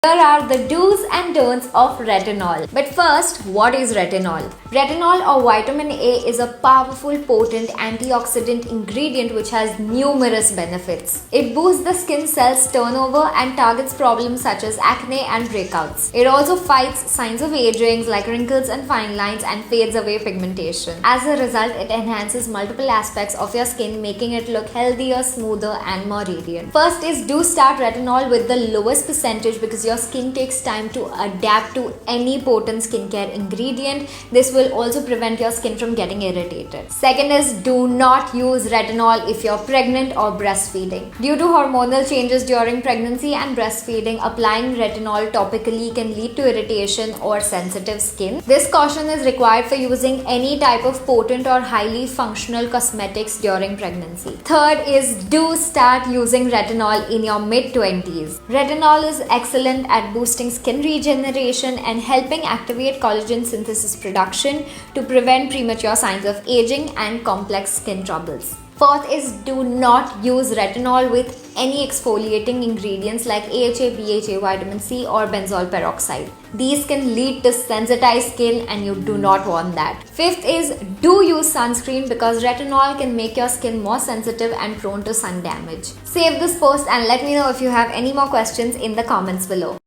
Here are the do's and don'ts of retinol. But first, what is retinol? Retinol or vitamin A is a powerful, potent antioxidant ingredient which has numerous benefits. It boosts the skin cells turnover and targets problems such as acne and breakouts. It also fights signs of aging like wrinkles and fine lines and fades away pigmentation. As a result, it enhances multiple aspects of your skin, making it look healthier, smoother and more radiant. First is, do start retinol with the lowest percentage because your skin takes time to adapt to any potent skincare ingredient. This will also prevent your skin from getting irritated. Second is, do not use retinol if you're pregnant or breastfeeding. Due to hormonal changes during pregnancy and breastfeeding, applying retinol topically can lead to irritation or sensitive skin. This caution is required for using any type of potent or highly functional cosmetics during pregnancy. Third is, do start using retinol in your mid-20s. Retinol is excellent at boosting skin regeneration and helping activate collagen synthesis production to prevent premature signs of aging and complex skin troubles. Fourth is, do not use retinol with any exfoliating ingredients like AHA, BHA, vitamin C or benzoyl peroxide. These can lead to sensitized skin and you do not want that. Fifth is, do use sunscreen because retinol can make your skin more sensitive and prone to sun damage. Save this post and let me know if you have any more questions in the comments below.